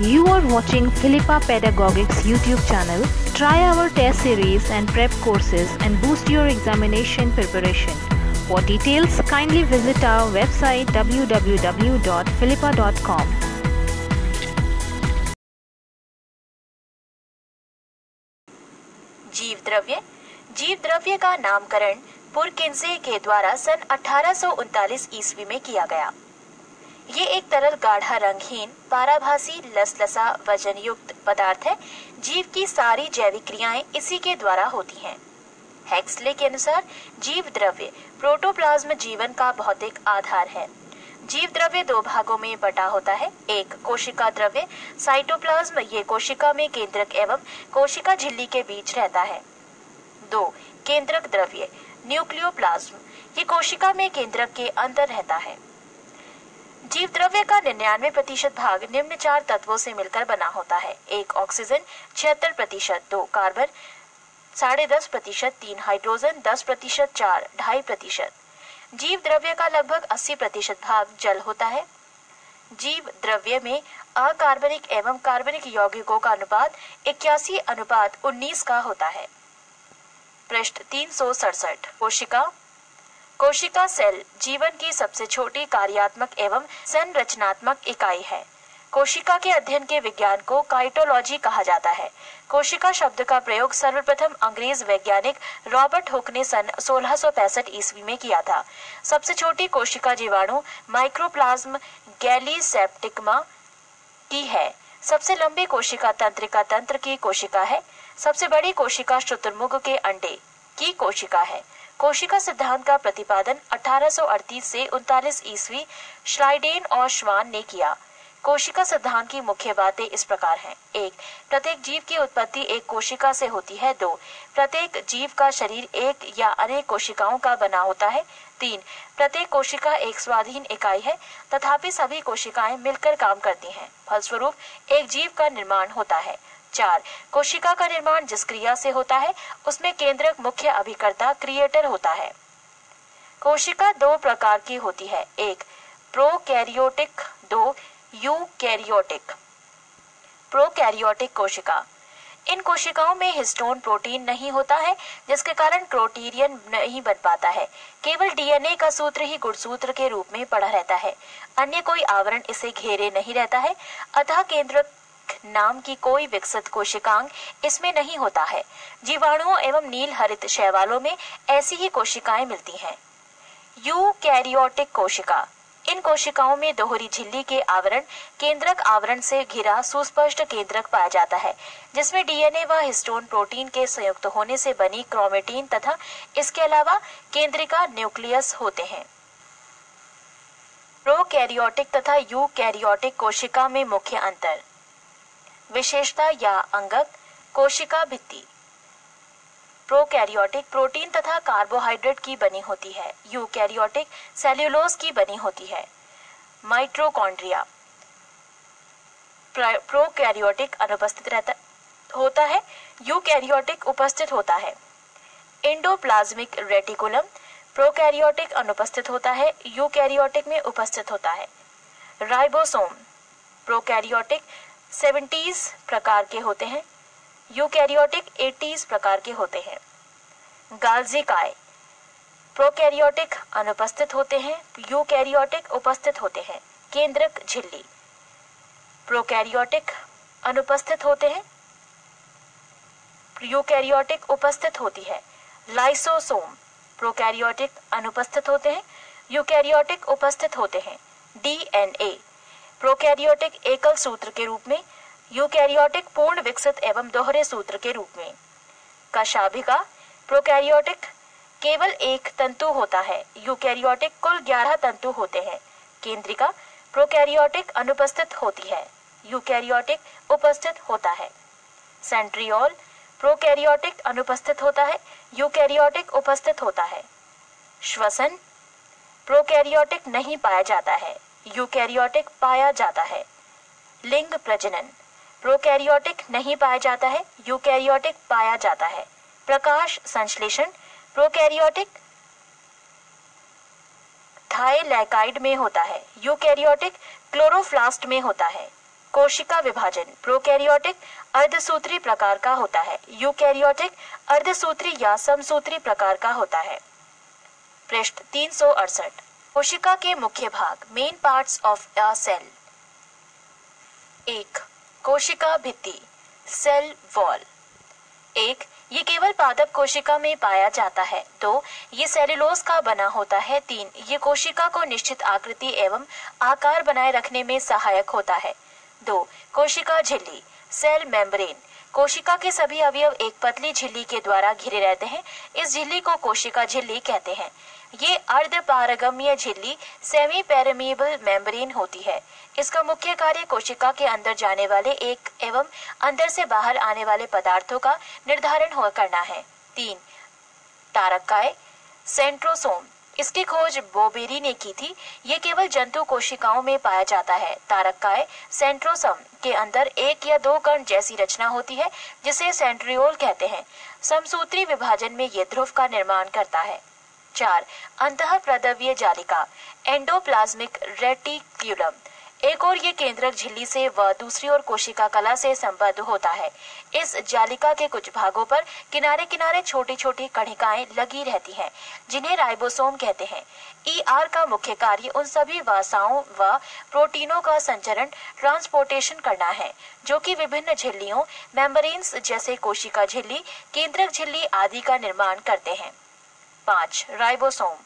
You are watching Philippa Pedagogics YouTube channel. Try our test series and prep courses and boost your examination preparation. For details, kindly visit our website www.philippa.com. जीव द्रव्य का नामकरण पुरकिंसे के द्वारा सन 1839 ईस्वी में किया गया। ये एक तरल गाढ़ा रंगहीन पाराभासी लसलसा वजन युक्त पदार्थ है। जीव की सारी जैविक क्रियाएं इसी के द्वारा होती हैं। हेक्सले के अनुसार जीव द्रव्य प्रोटोप्लाज्म जीवन का भौतिक आधार है। जीव द्रव्य दो भागों में बटा होता है। एक कोशिका द्रव्य साइटोप्लाज्म, ये कोशिका में केंद्रक एवं कोशिका झिल्ली के बीच रहता है। दो केंद्रक द्रव्य न्यूक्लियोप्लाज्म, ये कोशिका में केंद्रक के अंदर रहता है। जीव द्रव्य का 99% भाग निम्न 4 तत्वों से मिलकर बना होता है। 1 ऑक्सीजन 76%, 2 कार्बन 10.5%, 3 हाइड्रोजन 10%, 4 2.5%। जीव द्रव्य का लगभग 80% भाग जल होता है। जीव द्रव्य में अकार्बनिक एवं कार्बनिक यौगिकों का अनुपात 81:19 का होता है। पृष्ठ 367। कोशिका सेल जीवन की सबसे छोटी कार्यात्मक एवं संरचनात्मक इकाई है। कोशिका के अध्ययन के विज्ञान को काइटोलॉजी कहा जाता है। कोशिका शब्द का प्रयोग सर्वप्रथम अंग्रेज वैज्ञानिक रॉबर्ट हुक ने सन 1665 ईस्वी में किया था। सबसे छोटी कोशिका जीवाणु माइक्रोप्लाज्म गैलीसेप्टिकमा की है। सबसे लंबी कोशिका तंत्रिका तंत्र की कोशिका है। सबसे बड़ी कोशिका शुतुरमुर्ग के अंडे की कोशिका है। कोशिका सिद्धांत का प्रतिपादन 1838 से 39 ईस्वी श्लाइडेन और श्वान ने किया। कोशिका सिद्धांत की मुख्य बातें इस प्रकार हैं। 1. प्रत्येक जीव की उत्पत्ति एक कोशिका से होती है। 2. प्रत्येक जीव का शरीर एक या अनेक कोशिकाओं का बना होता है। 3. प्रत्येक कोशिका एक स्वाधीन इकाई है, तथापि सभी कोशिकाएं मिलकर काम करती हैं। फलस्वरूप एक जीव का निर्माण होता है। 4. कोशिका का निर्माण जिस क्रिया से होता है उसमें केंद्रक मुख्य अभिकर्ता क्रिएटर होता है। कोशिका 2 प्रकार की होती है। 1. प्रोकैरियोटिक, 2. यूकैरियोटिक। प्रोकैरियोटिक कोशिका, इन कोशिकाओं में हिस्टोन प्रोटीन नहीं होता है, जिसके कारण प्रोटीरियन नहीं बन पाता है। केवल डीएनए का सूत्र ही गुणसूत्र के रूप में पड़ा रहता है। अन्य कोई आवरण इसे घेरे नहीं रहता है। अतः केंद्रक नाम की कोई विकसित कोशिकांग इसमें नहीं होता है। जीवाणुओं एवं नील हरित शैवालों में ऐसी ही कोशिकाएं मिलती हैं। यूकैरियोटिक कोशिका, इन कोशिकाओं में दोहरी झिल्ली के आवरण केंद्रक आवरण से घिरा सुस्पष्ट केंद्रक पाया जाता है, जिसमें डीएनए व हिस्टोन प्रोटीन के संयुक्त होने से बनी क्रोमेटिन तथा इसके अलावा केंद्रिका न्यूक्लियस होते हैं। प्रोकैरियोटिक तथा यूकैरियोटिक कोशिका में मुख्य अंतर। विशेषता या अंगक। कोशिका भित्ति प्रोकैरियोटिक प्रोटीन तथा कार्बोहाइड्रेट की बनी होती है। यूकैरियोटिक सेल्यूलोज की बनी होती है। माइटोकॉन्ड्रिया प्रोकैरियोटिक अनुपस्थित होता है, यूकैरियोटिक उपस्थित होता है। एंडोप्लाज्मिक रेटिकुलम प्रोकैरियोटिक अनुपस्थित होता है, यूकैरियोटिक में उपस्थित होता है। राइबोसोम प्रोकैरियोटिक 70 प्रकार के होते हैं, यूकैरियोटिक 80 प्रकार के होते हैं। गाल्जिकाए प्रोकैरियोटिक अनुपस्थित होते हैं, यूकैरियोटिक उपस्थित होते हैं। केंद्रक झिल्ली प्रोकैरियोटिक अनुपस्थित होते हैं, यूकैरियोटिक उपस्थित होती है। लाइसोसोम प्रोकैरियोटिक अनुपस्थित होते हैं, यूकैरियोटिक उपस्थित होते हैं। डीएनए प्रोकैरियोटिक एकल सूत्र के रूप में, यूकैरियोटिक पूर्ण विकसित एवं दोहरे सूत्र के रूप में। कशाभिका प्रोकैरियोटिक केवल एक तंतु होता है, यूकैरियोटिक कुल 11 तंतु होते हैं। केंद्रिका प्रोकैरियोटिक अनुपस्थित होती है, यूकैरियोटिक उपस्थित होता है। सेंट्रियोल प्रोकैरियोटिक अनुपस्थित होता है, यूकैरियोटिक उपस्थित होता है। श्वसन प्रोकैरियोटिक नहीं पाया जाता है, यूकैरियोटिक पाया जाता है। लिंग प्रजनन प्रोकैरियोटिक नहीं पाया जाता है, यूकैरियोटिक पाया जाता है। प्रकाश संश्लेषण प्रोकैरियोटिक थाइलैकाइड में होता है, यूकैरियोटिक क्लोरोप्लास्ट में होता है। कोशिका विभाजन प्रोकैरियोटिक अर्धसूत्री प्रकार का होता है, यूकैरियोटिक अर्धसूत्री या समसूत्री प्रकार का होता है। पृष्ठ 368। कोशिका के मुख्य भाग, main parts of a cell. 1. कोशिका भित्ति, सेल वॉल। 1. ये केवल पादप कोशिका में पाया जाता है। 2. ये सेल्यूलोज का बना होता है। 3. ये कोशिका को निश्चित आकृति एवं आकार बनाए रखने में सहायक होता है। 2. कोशिका झिल्ली, सेल मेम्ब्रेन। कोशिका के सभी अवयव एक पतली झिल्ली के द्वारा घिरे रहते हैं। इस झिल्ली को कोशिका झिल्ली कहते हैं। ये अर्धपारगम्य झिल्ली सेमी पेरिमीबल मेम्ब्रेन होती है। इसका मुख्य कार्य कोशिका के अंदर जाने वाले एक एवं अंदर से बाहर आने वाले पदार्थों का निर्धारण करना है। 3. तारककाय, सेंट्रोसोम। इसकी खोज बोबेरी ने की थी। ये केवल जंतु कोशिकाओं में पाया जाता है। तारककाय सेंट्रोसोम के अंदर एक या दो कण जैसी रचना होती है जिसे सेंट्रियोल कहते हैं। समसूत्री विभाजन में ये ध्रुव का निर्माण करता है। 4. अंतःप्रदवीय जालिका, एंडोप्लाज्मिक रेटिक्यूलम। एक और ये केंद्रक झिल्ली से व दूसरी ओर कोशिका कला से संबद्ध होता है। इस जालिका के कुछ भागों पर किनारे किनारे छोटी छोटी कणिकाएं लगी रहती हैं, जिन्हें राइबोसोम कहते हैं। ER का मुख्य कार्य उन सभी वसाओं व प्रोटीनों का संचरण ट्रांसपोर्टेशन करना है जो कि विभिन्न झिल्लियों मेम्ब्रेन्स जैसे कोशिका झिल्ली, केंद्रक झिल्ली आदि का निर्माण करते हैं। 5. राइबोसोम।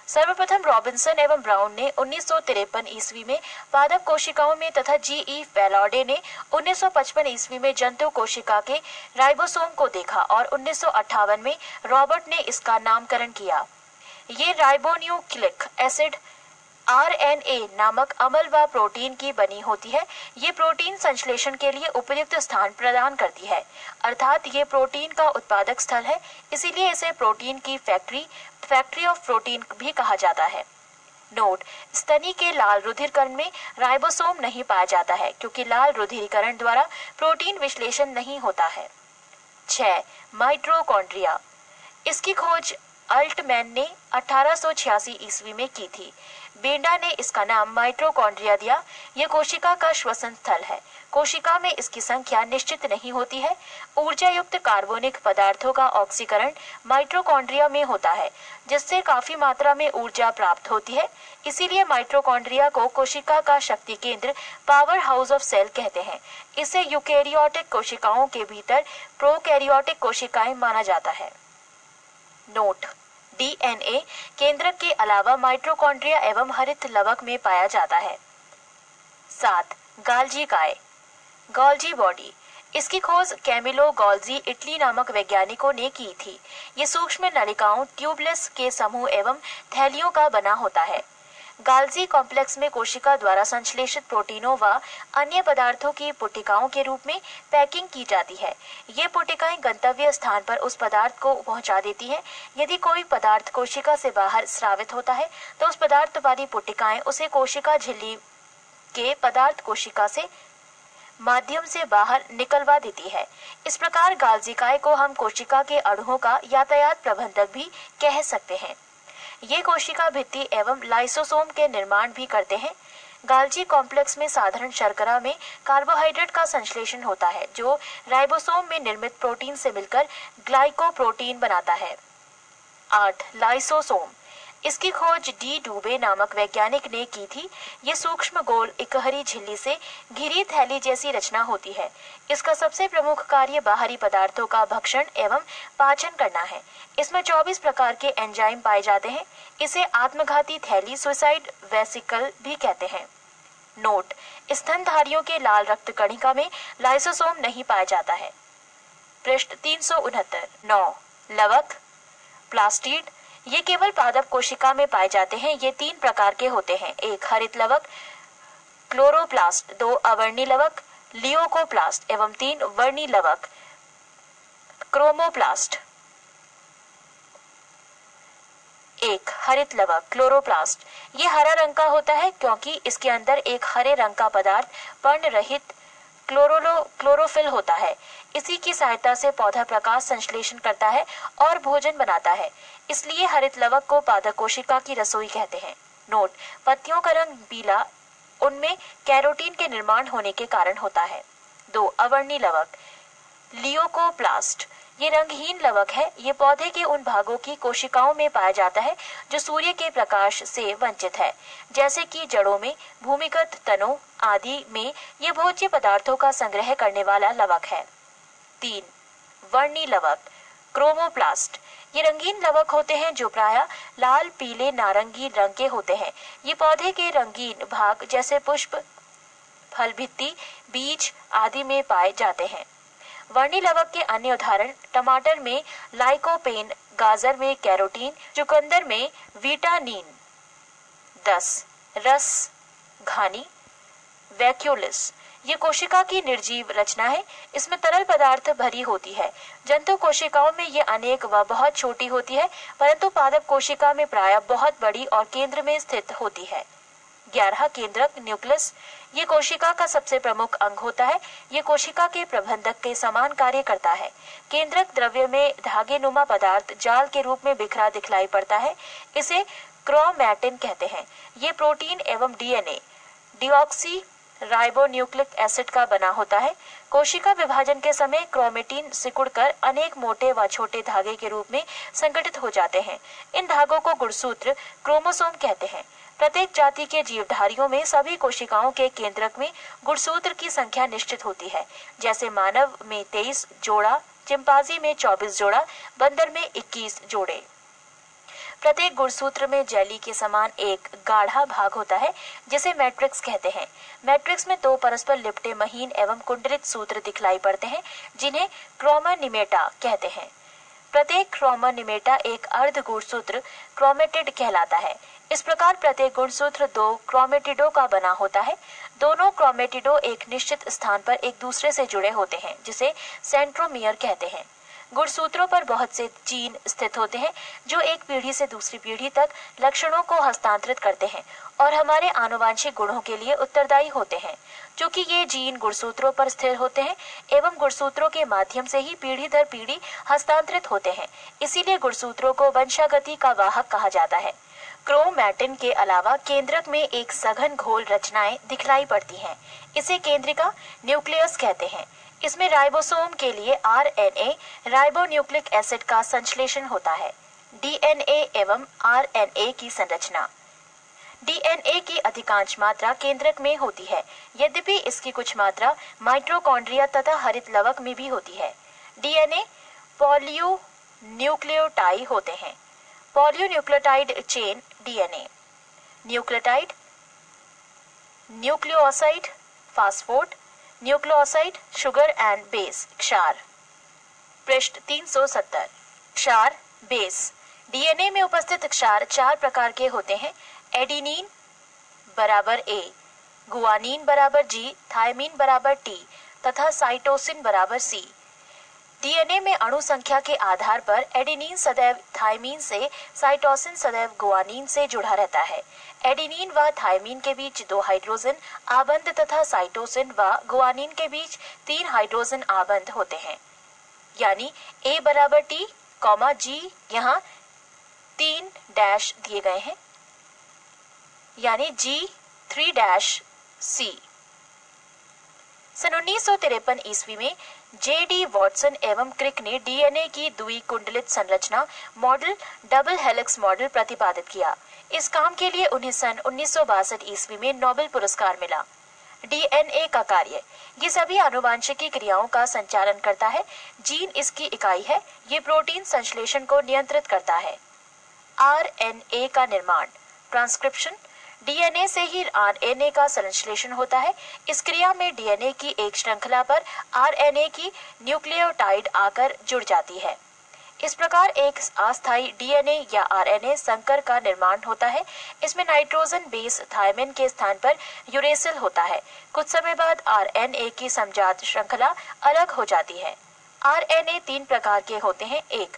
सर्वप्रथम रॉबिन्सन एवं ब्राउन ने 1953 ईस्वी में पादप कोशिकाओं में तथा GE फैलाडे ने 1955 ईस्वी में जंतु कोशिका के राइबोसोम को देखा और 1958 में रॉबर्ट ने इसका नामकरण किया। ये राइबोन्यूक्लिक एसिड RNA नामक अम्ल व प्रोटीन की बनी होती है। ये प्रोटीन संश्लेषण के लिए उपयुक्त स्थान प्रदान करती है, अर्थात ये प्रोटीन का उत्पादक स्थल है। इसीलिए इसे प्रोटीन की फैक्ट्री ऑफ प्रोटीन भी कहा जाता है। नोट: स्तनी के लाल रुधिरकण में राइबोसोम नहीं पाया जाता है क्योंकि लाल रुधिरीकरण द्वारा प्रोटीन विश्लेषण नहीं होता है। 6. माइटोकॉन्ड्रिया। इसकी खोज अल्टमैन ने 1886 ईस्वी में की थी। बेंडा ने इसका नाम माइटोकॉन्ड्रिया दिया। यह कोशिका का श्वसन स्थल है। कोशिका में इसकी संख्या निश्चित नहीं होती है। ऊर्जा युक्त कार्बनिक पदार्थों का ऑक्सीकरण माइटोकॉन्ड्रिया में होता है, जिससे काफी मात्रा में ऊर्जा प्राप्त होती है। इसीलिए माइटोकॉन्ड्रिया को कोशिका का शक्ति केंद्र, पावर हाउस ऑफ सेल कहते हैं। इसे यूकैरियोटिक कोशिकाओं के भीतर प्रोकैरियोटिक कोशिकाएं माना जाता है। नोट: DNA केंद्रक के अलावा माइटोकॉन्ड्रिया एवं हरित लवक में पाया जाता है। 7. गाल्जी काय, गोल्जी बॉडी। इसकी खोज कैमिलो गोल्जी इटली नामक वैज्ञानिकों ने की थी। ये सूक्ष्म नलिकाओं ट्यूबलेस के समूह एवं थैलियों का बना होता है। गाल्जी कॉम्प्लेक्स में कोशिका द्वारा संश्लेषित प्रोटीनों व अन्य पदार्थों की पुटिकाओं के रूप में पैकिंग की जाती है। ये पुटिकाएं गंतव्य स्थान पर उस पदार्थ को पहुंचा देती हैं। यदि कोई पदार्थ कोशिका से बाहर स्रावित होता है तो उस पदार्थ वाली पुटिकाएं उसे कोशिका झिल्ली के पदार्थ कोशिका से माध्यम से बाहर निकलवा देती है। इस प्रकार गाल्जिकाय को हम कोशिका के अणुओं का यातायात प्रबंधक भी कह सकते हैं। ये कोशिका भित्ति एवं लाइसोसोम के निर्माण भी करते हैं। गाल्जी कॉम्प्लेक्स में साधारण शर्करा में कार्बोहाइड्रेट का संश्लेषण होता है जो राइबोसोम में निर्मित प्रोटीन से मिलकर ग्लाइकोप्रोटीन बनाता है। 8. लाइसोसोम। इसकी खोज डी डूबे नामक वैज्ञानिक ने की थी। ये सूक्ष्म गोल इकहरी झिल्ली से घिरी थैली जैसी रचना होती है। इसका सबसे प्रमुख कार्य बाहरी पदार्थों का भक्षण एवं पाचन करना है। इसमें 24 प्रकार के एंजाइम पाए जाते हैं। इसे आत्मघाती थैली, सुसाइड वेसिकल भी कहते हैं। नोट: स्तनधारियों के लाल रक्त कणिका में लाइसोसोम नहीं पाया जाता है। पृष्ठ 369। 9. लवक, प्लास्टिड। ये केवल पादप कोशिका में पाए जाते हैं। ये 3 प्रकार के होते हैं। 1. हरित लवक, क्लोरोप्लास्ट। 2. अवर्णी लवक, लियोकोप्लास्ट एवं 3. वर्णी लवक, क्रोमोप्लास्ट। 1. हरित लवक, क्लोरोप्लास्ट। ये हरा रंग का होता है क्योंकि इसके अंदर एक हरे रंग का पदार्थ पर्ण रहित क्लोरोफिल होता है। इसी की सहायता से पौधा प्रकाश संश्लेषण करता है और भोजन बनाता है। इसलिए हरित लवक को पादप कोशिका की रसोई कहते हैं। नोट: पत्तियों का रंग पीला उनमें कैरोटीन के निर्माण होने के कारण होता है। 2. अवर्णी लवक लियोकोप्लास्ट, ये रंगहीन लवक है। ये पौधे के उन भागों की कोशिकाओं में पाया जाता है जो सूर्य के प्रकाश से वंचित है, जैसे कि जड़ों में, भूमिगत तनों आदि में ये भोज्य पदार्थों का संग्रह करने वाला लवक है। 3. वर्णी लवक क्रोमोप्लास्ट, ये रंगीन लवक होते हैं जो प्रायः लाल, पीले, नारंगी रंग के होते हैं। ये पौधे के रंगीन भाग जैसे पुष्प, फल भित्ति, बीज आदि में पाए जाते हैं। वर्णी लवक के अन्य उदाहरण टमाटर में लाइकोपेन, गाजर में कैरोटीन, चुकंदर में विटानिन। 10. रस घानी वैक्यूलिस, ये कोशिका की निर्जीव रचना है। इसमें तरल पदार्थ भरी होती है। जंतु कोशिकाओं में ये अनेक व बहुत छोटी होती है, परंतु पादप कोशिका में प्रायः बहुत बड़ी और केंद्र में स्थित होती है। 11. केंद्रक न्यूक्लियस, ये कोशिका का सबसे प्रमुख अंग होता है। ये कोशिका के प्रबंधक के समान कार्य करता है। केंद्रक द्रव्य में धागे नुमा पदार्थ जाल के रूप में बिखरा दिखलाई पड़ता है। इसे क्रोमैटिन कहते हैं। ये प्रोटीन एवं डीएनए डिऑक्सी राइबोन्यूक्लिक एसिड का बना होता है। कोशिका विभाजन के समय क्रोमेटिन सिकुड़कर अनेक मोटे व छोटे धागे के रूप में संगठित हो जाते हैं। इन धागों को गुणसूत्र क्रोमोसोम कहते हैं। प्रत्येक जाति के जीवधारियों में सभी कोशिकाओं के केंद्रक में गुणसूत्र की संख्या निश्चित होती है। जैसे मानव में 23 जोड़ा, चिंपांजी में 24 जोड़ा, बंदर में 21 जोड़े। प्रत्येक गुणसूत्र में जेली के समान एक गाढ़ा भाग होता है जिसे मैट्रिक्स कहते हैं। मैट्रिक्स में 2 परस्पर लिपटे महीन एवं कुंडलित सूत्र दिखलाई पड़ते हैं जिन्हें क्रोमैनिमेटा कहते हैं। प्रत्येक क्रोमैनिमेटा एक अर्ध गुणसूत्र क्रोमेटिड कहलाता है। इस प्रकार प्रत्येक गुणसूत्र 2 क्रोमेटिडों का बना होता है। दोनों क्रोमेटिडो एक निश्चित स्थान पर एक दूसरे से जुड़े होते हैं जिसे सेंट्रोमियर कहते हैं। गुणसूत्रों पर बहुत से जीन स्थित होते हैं जो एक पीढ़ी से दूसरी पीढ़ी तक लक्षणों को हस्तांतरित करते हैं और हमारे आनुवांशिक गुणों के लिए उत्तरदायी होते हैं। क्योंकि ये जीन गुणसूत्रों पर स्थिर होते हैं एवं गुणसूत्रों के माध्यम से ही पीढ़ी दर पीढ़ी हस्तांतरित होते हैं, इसीलिए गुणसूत्रों को वंशागति का वाहक कहा जाता है। क्रोमैटिन के अलावा केंद्रक में एक सघन घोल रचनाएं दिखलाई पड़ती हैं। इसे केंद्रिका न्यूक्लियस कहते हैं। इसमें राइबोसोम के लिए आरएनए राइबोन्यूक्लिक एसिड का संश्लेषण होता है। डीएनए एवं आरएनए की संरचना। डीएनए की अधिकांश मात्रा केंद्रक में होती है, यद्यपि इसकी कुछ मात्रा माइटोकॉन्ड्रिया तथा हरित लवक में भी होती है। डीएनए पॉलीन्यूक्लियोटाइड होते हैं। Polynucleotide chain DNA nucleotide, nucleoside, phosphate, nucleoside, sugar and base, क्षार। पृष्ठ 370। क्षार बेस। डीएनए में उपस्थित क्षार 4 प्रकार के होते हैं। एडिनिन बराबर A, गुआनिन बराबर G, थायमिन बराबर T तथा साइटोसिन बराबर C। डीएनए में अणु संख्या के आधार पर एडेनिन सदैव थायमिन से, साइटोसिन सदैव गुआनिन से जुड़ा रहता है। एडेनिन व थायमिन के बीच 2 हाइड्रोजन आबंध तथा साइटोसिन व गुआनिन के बीच 3 हाइड्रोजन आबंध होते हैं। यानी A बराबर T, G, यहाँ 3 डैश दिए गए हैं, यानी G 3 डैश C। सन 1953 ईस्वी में J.D. वॉटसन एवं क्रिक ने डीएनए की द्विकुंडलित संरचना मॉडल डबल हेलिक्स मॉडल प्रतिपादित किया। इस काम के लिए उन्हें सन 1962 ईस्वी में नोबेल पुरस्कार मिला। डीएनए का कार्य। ये सभी आनुवांशिकी क्रियाओं का संचालन करता है। जीन इसकी इकाई है। ये प्रोटीन संश्लेषण को नियंत्रित करता है। आरएनए का निर्माण, ट्रांसक्रिप्शन। डीएनए से ही आरएनए का संश्लेषण होता है। इस क्रिया में डीएनए की एक श्रृंखला पर आरएनए की न्यूक्लियोटाइड आकर जुड़ जाती है। इस प्रकार एक अस्थायी डीएनए या आरएनए संकर का निर्माण होता है। इसमें नाइट्रोजन बेस थायमिन के स्थान पर यूरेसिल होता है। कुछ समय बाद आरएनए की समजात श्रृंखला अलग हो जाती है। आरएनए 3 प्रकार के होते हैं। 1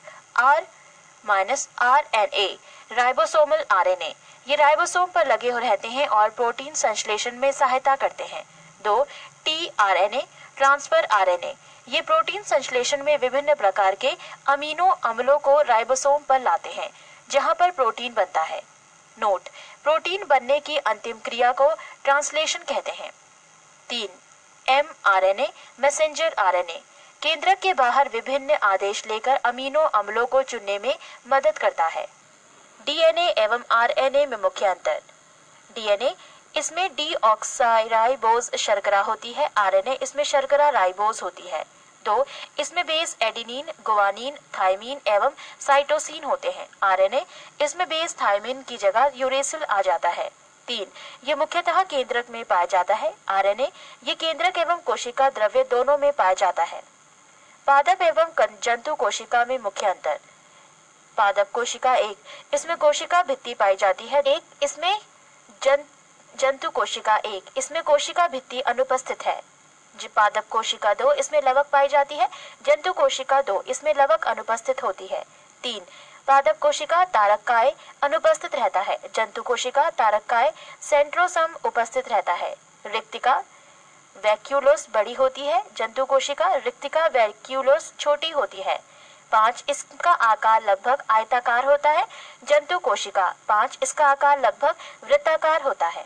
R-RNA राइबोसोमल आरएनए, ये राइबोसोम पर लगे हो रहते हैं और प्रोटीन संश्लेषण में सहायता करते हैं। 2 tRNA ट्रांसफर आरएनए, ये प्रोटीन संश्लेषण में विभिन्न प्रकार के अमीनो अम्लों को राइबोसोम पर लाते हैं जहां पर प्रोटीन बनता है। नोट: प्रोटीन बनने की अंतिम क्रिया को ट्रांसलेशन कहते हैं। 3. mRNA मैसेंजर आरएनए केंद्रक के बाहर विभिन्न आदेश लेकर अमीनो अम्लों को चुनने में मदद करता है। डीएनए एवं आरएनए में मुख्य अंतर। डीएनए इसमें डीऑक्साइराइबोज शर्करा होती है, आरएनए इसमें शर्करा राइबोज होती है। 2. इसमें बेस एडेनिन, गुआनिन, थायमीन एवं साइटोसिन होते हैं। आरएनए इसमें बेस थायमीन की जगह यूरेसिल आ जाता है। 3. ये मुख्यतः केंद्रक में पाया जाता है। आरएनए ये केंद्रक एवं कोशिका द्रव्य दोनों में पाया जाता है। पादप एवं जंतु कोशिका में मुख्य अंतर। पादप कोशिका 1 इसमें कोशिका भित्ति पाई जाती है। 1 इसमें जंतु कोशिका 1 इसमें कोशिका भित्ति अनुपस्थित है। पादप कोशिका 2 इसमें लवक पाई जाती है। जंतु कोशिका 2 इसमें लवक अनुपस्थित होती है। 3. पादप कोशिका तारककाय अनुपस्थित रहता है। जंतु कोशिका तारककाय सेंट्रोसम उपस्थित रहता है। रिक्तिका वैक्यूलोस बड़ी होती है। जंतु कोशिका रिक्तिका वैक्यूलोस छोटी होती है। 5. इसका आकार लगभग आयताकार होता है। जंतु कोशिका 5 इसका आकार लगभग वृत्ताकार होता है।